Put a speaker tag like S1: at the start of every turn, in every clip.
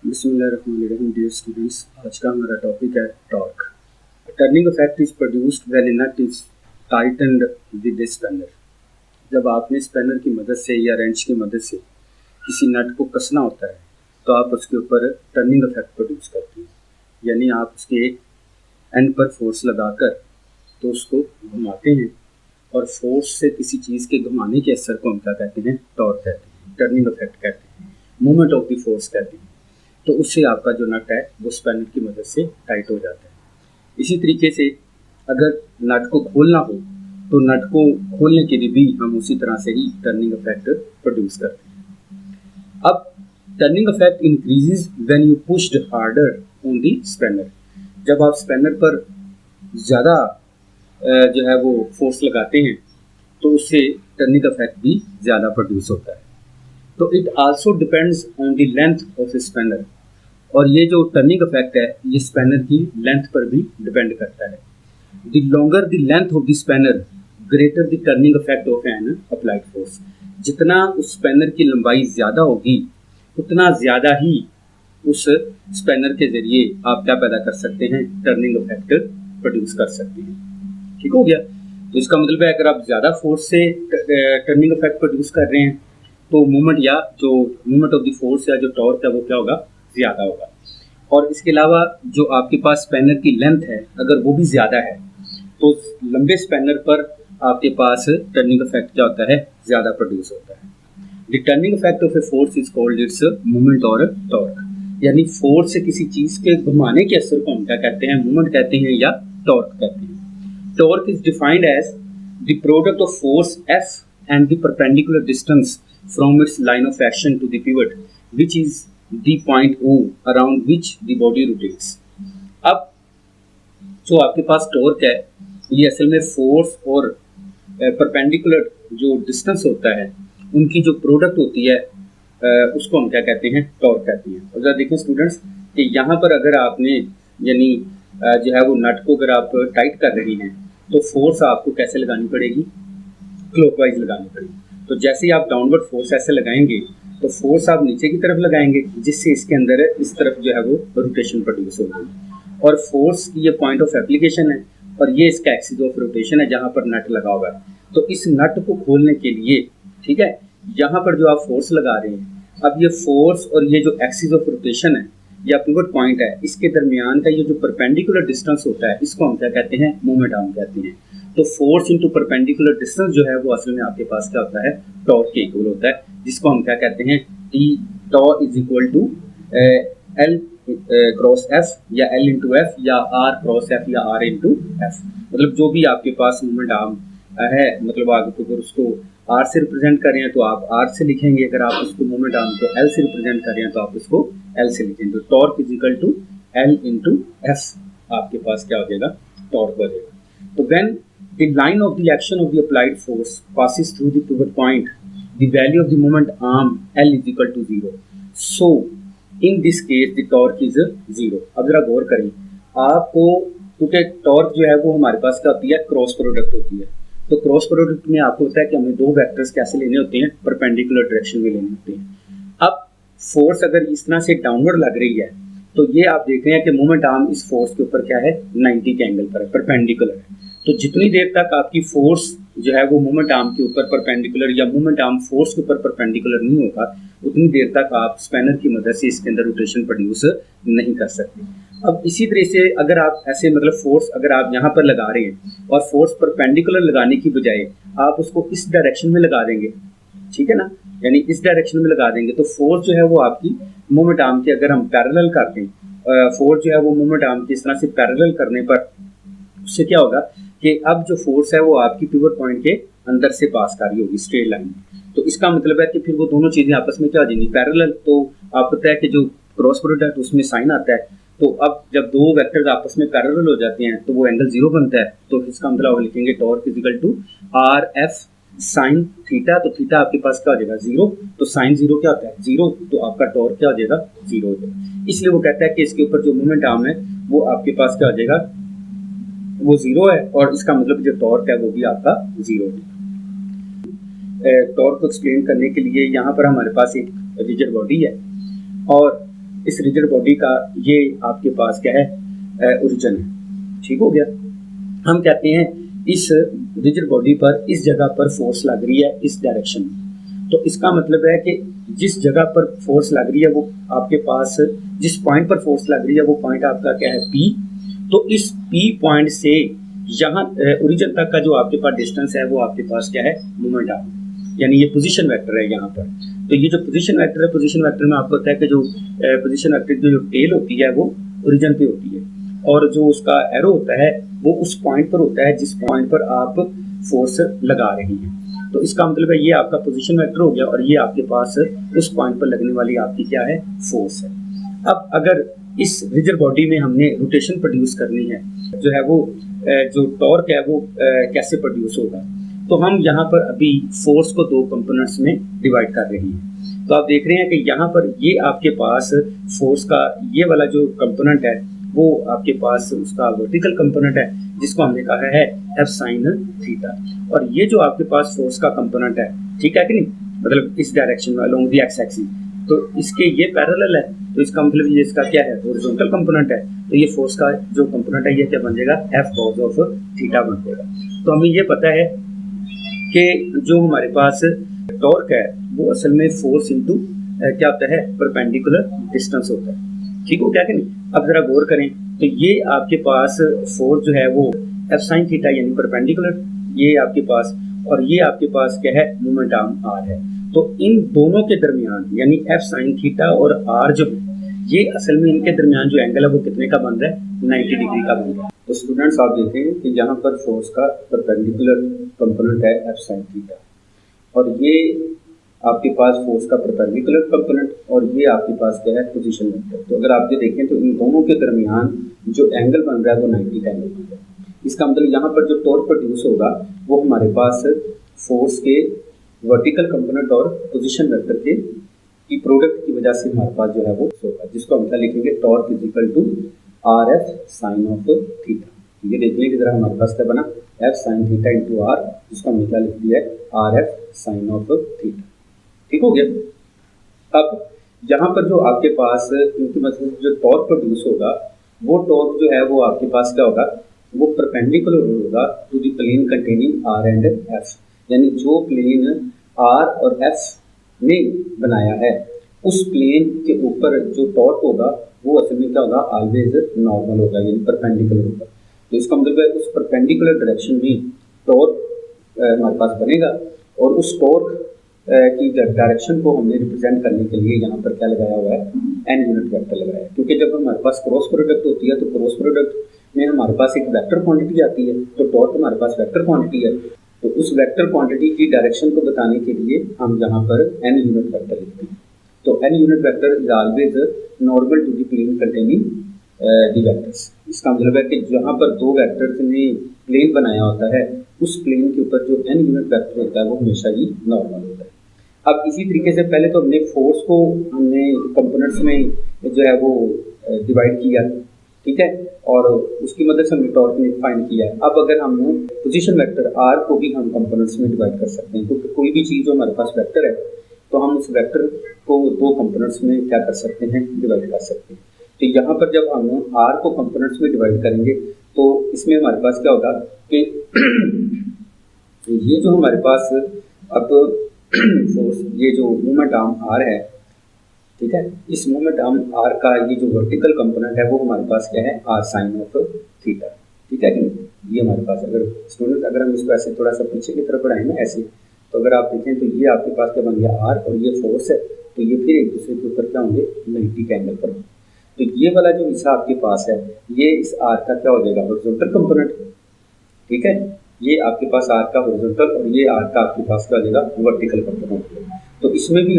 S1: बिस्मिल्लाहिर्रहमानिर्रहीम। Dear students, आज का हमारा टॉपिक है torque. Turning effect is produced when a nut is tightened with a spanner. जब आपने स्पैनर की मदद से या रेंच की मदद से किसी नट को कसना होता है तो आप उसके ऊपर टर्निंग इफेक्ट प्रोड्यूस करते हैं, यानी आप उसके एक एंड पर फोर्स लगाकर तो उसको घुमाते हैं और फोर्स से किसी चीज़ के घुमाने के असर को हम क्या कहते हैं? टॉर्क कहते हैं, टर्निंग इफेक्ट कहते हैं, मूवमेंट ऑफ द फोर्स कहते हैं। तो उससे आपका जो नट है वो स्पैनर की मदद से टाइट हो जाता है। इसी तरीके से अगर नट को खोलना हो तो नट को खोलने के लिए भी हम उसी तरह से ही टर्निंग इफेक्ट प्रोड्यूस करते हैं। अब turning effect increases when you pushed harder on the spanner. जब आप स्पैनर पर ज़्यादा जो है वो फोर्स लगाते हैं तो उससे टर्निंग इफेक्ट भी ज़्यादा प्रोड्यूस होता है। तो it also depends on the length of spanner, और ये जो टर्निंग इफेक्ट है ये स्पैनर की लेंथ पर भी डिपेंड करता है। The longer the length of the spanner greater the turning effect of N applied force. जितना उस स्पैनर की लंबाई ज़्यादा होगी उतना ज़्यादा ही उस स्पैनर के ज़रिए आप क्या पैदा कर सकते हैं? टर्निंग इफेक्ट प्रोड्यूस कर सकते हैं। ठीक हो गया? तो इसका मतलब है अगर आप ज़्यादा फोर्स से टर्निंग इफेक्ट प्रोड्यूस कर रहे हैं तो मूवमेंट या जो मूवमेंट ऑफ द फोर्स या जो टॉर्क है वो क्या होगा? ज़्यादा होगा। और इसके अलावा जो आपके पास स्पैनर की लेंथ है अगर वो भी ज़्यादा है तो लंबे स्पैनर पर आपके पास टर्निंग इफेक्ट क्या होता है? ज़्यादा प्रोड्यूस होता है। The turning effect of a force is called its movement और टॉर्क, यानी फोर्स से किसी चीज़ के घुमाने के असर को हम क्या कहते हैं? मूवमेंट कहते हैं या टॉर्क कहते हैं। Torque is defined as the product of force F and the perpendicular distance from its line of action to the pivot, which is the point O around which the body rotates। अब जो आपके पास torque है ये असल में force और perpendicular जो distance होता है उनकी जो प्रोडक्ट होती है उसको हम क्या कहते हैं? टॉर्क कहते हैं। और जरा देखें स्टूडेंट्स कि यहाँ पर अगर आपने यानी जो है वो नट को अगर आप टाइट कर रही हैं तो फोर्स आपको कैसे लगानी पड़ेगी? क्लॉकवाइज लगानी पड़ेगी। तो जैसे ही आप डाउनवर्ड फोर्स ऐसे लगाएंगे तो फोर्स आप नीचे की तरफ लगाएंगे जिससे इसके अंदर इस तरफ जो है वो रोटेशन प्रोड्यूस होगी। और फोर्स की ये पॉइंट ऑफ एप्लीकेशन है और ये इसका एक्सिस ऑफ रोटेशन है जहाँ पर नट लगा हुआ है। तो इस नट को खोलने के लिए ठीक है यहाँ पर जो आप फोर्स लगा रहे हैं, अब ये फोर्स और ये जो एक्सिस ऑफ रोटेशन है या पिवट पॉइंट है इसके दरमियान का ये जो परपेंडिकुलर डिस्टेंस होता है इसको हम क्या कहते हैं? मूवमेंट आर्म कहते हैं। तो फोर्स इनटू परपेंडिकुलर डिस्टेंस जो है वो असल में आपके पास क्या होता है? टॉर्क के इक्वल होता है, जिसको हम क्या कहते हैं? T tau is equal to L cross F या एल इंटू एफ या आर क्रॉस एफ या आर इंटू एफ। मतलब जो भी आपके पास मूवमेंट आर्म है, मतलब आप अगर उसको आर से रिप्रेजेंट कर रहे हैं तो आप आर से लिखेंगे, अगर आप उसको मूवमेंट आर्म को एल से रिप्रेजेंट कर रहे हैं तो आप उसको एल से लिखेंगे। तो torque is equal to L into F आपके पास क्या हो जाएगा? टॉर्क हो जाएगा। तो when the line of the action of the applied force passes through the pivot point, the value of the moment arm L is equal to 0. So in this case the torque is 0। अब जरा गौर करें, आपको क्योंकि torque जो है वो हमारे पास क्या होती है? क्रॉस प्रोडक्ट होती है। तो क्रॉस प्रोडक्ट में आपको पता है कि हमें दो वेक्टर्स कैसे लेने होते हैं? परपेंडिकुलर डायरेक्शन में लेने होते हैं। अब फोर्स अगर इस तरह से डाउनवर्ड लग रही है तो ये आप देख रहे हैं कि मोमेंट आर्म इस फोर्स के ऊपर क्या है? 90 के एंगल पर है, परपेंडिकुलर है। तो जितनी देर तक आपकी फोर्स जो है वो मोमेंट आर्म के ऊपर परपेंडिकुलर या मोमेंट आर्म फोर्स के ऊपर परपेंडिकुलर नहीं होगा उतनी देर तक आप स्पैनर की मदद से इसके अंदर रोटेशन प्रोड्यूस नहीं कर सकते। अब इसी तरह से अगर आप ऐसे मतलब फोर्स अगर आप यहाँ पर लगा रहे हैं और फोर्स परपेंडिकुलर लगाने की बजाय आप उसको इस डायरेक्शन में लगा देंगे, ठीक है ना, यानी इस डायरेक्शन में लगा देंगे तो फोर्स जो है वो आपकी मोमेंट आर्म के अगर हम पैरेलल करते हैं, फोर्स जो है वो मोमेंट आर्म की इस तरह से पैरेलल करने पर उससे क्या होगा कि अब जो फोर्स है वो आपकी पिवट पॉइंट के अंदर से पास कर रही होगी स्ट्रेट लाइन में। तो इसका मतलब है कि फिर वो दोनों चीज़ें आपस में क्या हो जाएंगी? पैरेलल। तो आप पता है कि जो क्रॉस प्रोडक्ट उसमें साइन आता है, तो अब जब दो वेक्टर्स आपस में पैरेलल हो जाते हैं तो वो एंगल 0 बनता है। तो इसका मतलब आप लिखेंगे torque is equal to R F sine theta. तो थीटा आपके पास क्या हो जाएगा? 0। तो साइन 0 क्या होता है? 0। तो आपका टॉर्क क्या हो जाएगा? 0 हो जाएगा। इसलिए वो कहता है कि इसके ऊपर जो मोमेंट आर्म है वो आपके पास क्या हो जाएगा? वो 0 है, और इसका मतलब जो टॉर्क है वो भी आपका 0 है। टॉर्क को एक्सप्लेन करने के लिए यहाँ पर हमारे पास एक रिजिड बॉडी है और इस रिजिड बॉडी का ये आपके पास क्या है, ओरिजिन है। ठीक हो गया। हम कहते हैं इस रिजिड बॉडी पर इस जगह पर फोर्स लग रही है इस डायरेक्शन में, तो इसका मतलब है कि जिस जगह पर फोर्स लग रही है वो आपके पास, जिस पॉइंट पर फोर्स लग रही है वो पॉइंट आपका क्या है, पी। तो इस पी पॉइंट से यहाँ ओरिजिन तक का जो आपके पास डिस्टेंस है वो आपके पास क्या है, मोमेंट आर्म, यानी ये पोजीशन वेक्टर है यहाँ पर। तो ये जो पोजीशन वेक्टर है, पोजीशन वेक्टर में आपको पता है कि जो पोजीशन वेक्टर की जो टेल होती है वो ओरिजिन पे होती है, और जो उसका एरो होता है वो उस पॉइंट पर होता है जिस पॉइंट पर आप फोर्स लगा रही हैं। तो इसका मतलब है ये आपका पोजीशन वेक्टर हो गया, और ये आपके पास उस पॉइंट पर लगने वाली आपकी क्या है, फोर्स है। अब अगर इस रिजिड बॉडी में हमने रोटेशन प्रोड्यूस करनी है, जो है वो जो टॉर्क है वो कैसे प्रोड्यूस होगा, तो हम यहाँ पर अभी फोर्स को दो कंपोनेंट्स में डिवाइड कर रहे हैं। तो आप देख रहे हैं कि यहाँ पर ये आपके पास फोर्स का ये वाला जो कंपोनेंट है वो आपके पास उसका वर्टिकल कंपोनेंट है, जिसको हमने कहा है एफ साइन थीटा, और ये जो आपके पास फोर्स का कंपोनेंट है, ठीक है कि नहीं, मतलब इस डायरेक्शन में अलोंग द एक्स एक्सिस, तो इसके ये पैरेलल है, तो इसका मतलब ये इसका क्या है, हॉरिजॉन्टल कंपोनेंट है। तो ये फोर्स का जो कंपोनेंट है ये क्या बन जाएगा, एफ कॉस ऑफ थीटा बन जाएगा। तो हमें ये पता है कि जो हमारे पास टॉर्क है वो असल में फोर्स इंटू क्या होता है, परपेंडिकुलर डिस्टेंस होता है। ठीक हो क्या कि नहीं। अब जरा गौर करें तो ये आपके पास फोर्स जो है वो एफ साइन थीटा यानी परपेंडिकुलर, ये आपके पास, और ये आपके पास क्या है, मोमेंट आर्म आर है। तो इन दोनों के दरमियान यानी एफ साइन थीटा और आर जो ये असल में इनके दरमियान जो एंगल है वो कितने का बन रहा है, 90 डिग्री का बन रहा है। तो स्टूडेंट्स आप देखें कि यहाँ पर फोर्स का परपेंडिकुलर कंपोनेंट है एफ साइन थीटा, और ये आपके पास फोर्स का परपेंडिकुलर कंपोनेंट, और ये आपके पास क्या है, पोजीशन वेक्टर। तो अगर आप ये देखें तो इन दोनों के दरमियान जो एंगल बन रहा है वो 90 का एंगल बन रहा है। इसका मतलब यहाँ पर जो टॉर्क प्रोड्यूस होगा वो हमारे पास फोर्स के वर्टिकल कंपोनेंट और पोजीशन वेक्टर के की प्रोडक्ट की वजह से हमारे पास जो है वो होगा, जिसको हम क्या लिखेंगे, torque is equal to R F sine of theta. ये देख लें कि जरा हमारे पास क्या बना, F sine theta into R, जिसको हमने क्या लिख दिया है, R F sine of theta. ठीक हो गया। अब यहाँ पर जो आपके पास इनकी मतलब जो टॉर्क प्रोड्यूस होगा वो टॉर्क जो है वो आपके पास क्या होगा, वो परपेंडिकुलर होगा to the plane containing R and F, यानी जो प्लेन आर और एफ ने बनाया है उस प्लेन के ऊपर जो टॉर्क होगा वो असल में क्या होगा, ऑलवेज नॉर्मल होगा यानी परपेंडिकुलर होगा। तो इसका मतलब है उस परपेंडिकुलर डायरेक्शन में टॉर्क हमारे पास बनेगा, और उस टॉर्क की डायरेक्शन को हमने रिप्रेजेंट करने के लिए यहाँ पर क्या लगाया हुआ है, एन यूनिट वेक्टर लगाया है। क्योंकि जब हमारे पास क्रॉस प्रोडक्ट होती है तो क्रॉस प्रोडक्ट में हमारे पास एक वेक्टर क्वांटिटी आती है, तो टॉर्क हमारे पास वेक्टर क्वांटिटी है, तो उस वेक्टर क्वांटिटी की डायरेक्शन को बताने के लिए हम यहाँ पर एन यूनिट वेक्टर लिखते हैं। तो n unit vector is always normal to the plane containing the vectors. इसका मतलब है कि जहाँ पर दो वेक्टर्स ने प्लेन बनाया होता है उस प्लेन के ऊपर जो एन यूनिट वेक्टर होता है वो हमेशा ही नॉर्मल होता है। अब इसी तरीके से पहले तो हमने फोर्स को हमने कंपोनेंट्स में जो है वो डिवाइड किया, ठीक है, और उसकी मदद से हमने टॉर्क ने फाइंड किया है। अब अगर हम पोजीशन वेक्टर आर को भी हम कंपोनेंट्स में डिवाइड कर सकते हैं, क्योंकि कोई भी चीज़ जो हमारे पास वेक्टर है तो हम उस वेक्टर को दो कंपोनेंट्स में क्या कर सकते हैं, डिवाइड कर सकते हैं। तो यहाँ पर जब हम आर को कंपोनेंट्स में डिवाइड करेंगे तो इसमें हमारे पास क्या होगा कि ये जो हमारे पास अब फोर्स, ये जो मोमेंट आर्म आर है, ठीक है, इस मोमेंट आर्म आर का ये जो वर्टिकल कंपोनेंट है वो हमारे पास क्या है, आर साइन ऑफ थीटा। ठीक है कि नहीं। ये हमारे पास अगर स्टूडेंट अगर हम इसको ऐसे थोड़ा सा पीछे की तरफ बढ़ाएं ना ऐसे, तो अगर आप देखें तो ये आपके पास क्या बन गया आर, और ये फोर्स है, तो ये फिर एक दूसरे के ऊपर क्या होंगे, 90 के एंगल पर। तो ये वाला जो हिस्सा आपके पास है ये इस आर का क्या हो जाएगा, हॉरिजॉन्टल कंपोनेंट। ठीक है, ये आपके पास आर का हॉरिजॉन्टल और ये आर का आपके पास क्या हो जाएगा, वर्टिकल कंपोनेंट। तो इसमें भी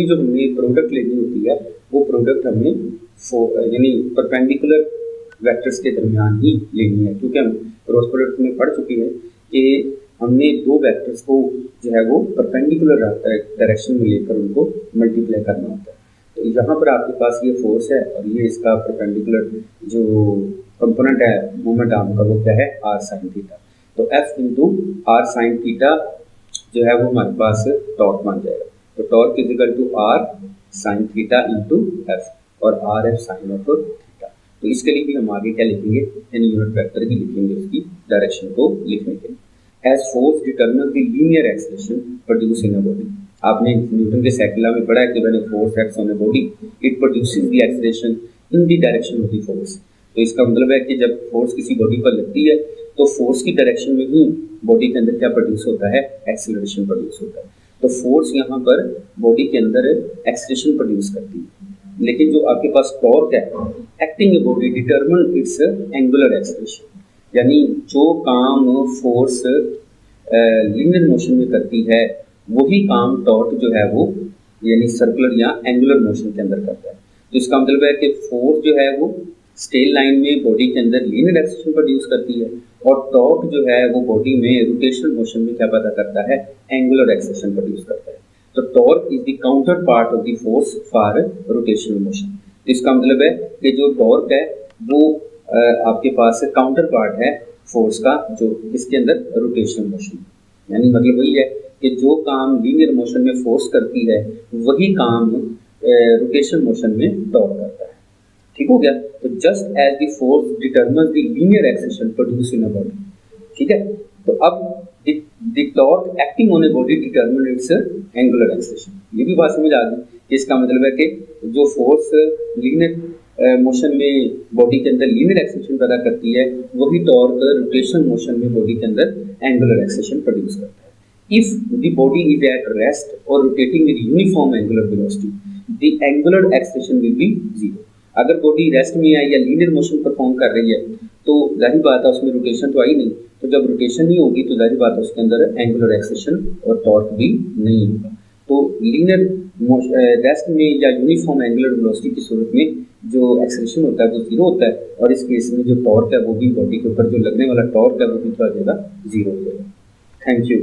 S1: जो हमने प्रोडक्ट लेनी होती है वो प्रोडक्ट हमने यानी परपेंडिकुलर वेक्टर्स के दरमियान ही लेनी है, क्योंकि हम क्रॉस प्रोडक्ट में पढ़ चुके हैं कि हमने दो वेक्टर्स को जो है वो परपेंडिकुलर डायरेक्शन में लेकर उनको मल्टीप्लाई करना होता है। तो यहाँ पर आपके पास ये फोर्स है और ये इसका परपेंडिकुलर जो कंपोनेंट है मोमेंट आर्म का वो क्या है, आर साइन थीटा। तो F into R sine theta जो है वो हमारे पास टॉर्क बन जाएगा। तो torque is equal to R
S2: sine theta into F और R F sine of theta. तो इसके लिए भी हम आगे क्या लिखेंगे, यानी यूनिट वेक्टर ही लिखेंगे उसकी डायरेक्शन को लिखने के लिए। As force determine the linear acceleration produce in a body. आपने न्यूटन के सेकंड में पढ़ा है कि when a force acts on a body it produces the acceleration in the direction of the force. तो इसका मतलब है कि जब फोर्स किसी बॉडी पर लगती है तो फोर्स की डायरेक्शन में ही बॉडी के अंदर क्या प्रोड्यूस होता है, एक्सेलरेशन प्रोड्यूस होता है। तो फोर्स यहाँ पर बॉडी के अंदर एक्सेलरेशन प्रोड्यूस करती है। लेकिन जो आपके पास टॉर्क है, एक्टिंग ए body determine its angular acceleration, यानी जो काम फोर्स लीनियर मोशन में करती है वही काम टॉर्क जो है वो यानी सर्कुलर या एंगुलर मोशन के अंदर करता है। तो इसका मतलब है कि फोर्स जो है वो स्ट्रेट लाइन में बॉडी के अंदर लीनियर एक्सेलरेशन प्रोड्यूस करती है और टॉर्क जो है वो बॉडी में रोटेशनल मोशन में क्या पैदा करता है, एंगुलर एक्सेलरेशन प्रोड्यूस करता है। तो torque is the counter part of the force for rotational motion. तो इसका मतलब है कि जो टॉर्क है वो आपके पास काउंटर पार्ट है फोर्स का, जो इसके अंदर रोटेशनल मोशन, यानी मतलब वही है कि जो काम लीनियर मोशन में फोर्स करती है वही काम रोटेशनल मोशन में टॉर्क करता है। ठीक हो गया। तो just as the force determines the linear acceleration produce in a body. ठीक है। तो अब the torque acting on a body determine its angular acceleration. ये भी बात समझ आ गई कि इसका मतलब है कि जो फोर्स लीनियर मोशन में बॉडी के अंदर लीनियर एक्सेलरेशन पैदा करती है वही टॉर्क रोटेशनल मोशन में बॉडी के अंदर एंगुलर एक्सेलरेशन प्रोड्यूस करता है। If the body is at rest or rotating with uniform angular velocity, the angular acceleration will be zero. अगर बॉडी रेस्ट में है या लीनियर मोशन परफॉर्म कर रही है तो जाहिर बात है उसमें रोटेशन तो आई नहीं, तो जब रोटेशन नहीं होगी तो जाहिर बात है उसके अंदर एंगुलर एक्सेलरेशन और टॉर्क भी नहीं होगा। तो लीनियर रेस्ट में या यूनिफॉर्म एंगुलर वेलोसिटी की सूरत में जो एक्सेलरेशन होता है वो जीरो होता है और इस केस में जो टॉर्क है वो भी बॉडी के ऊपर जो लगने वाला टॉर्क है वो भी क्या हो जाएगा, जीरो हो जाएगा। Thank you.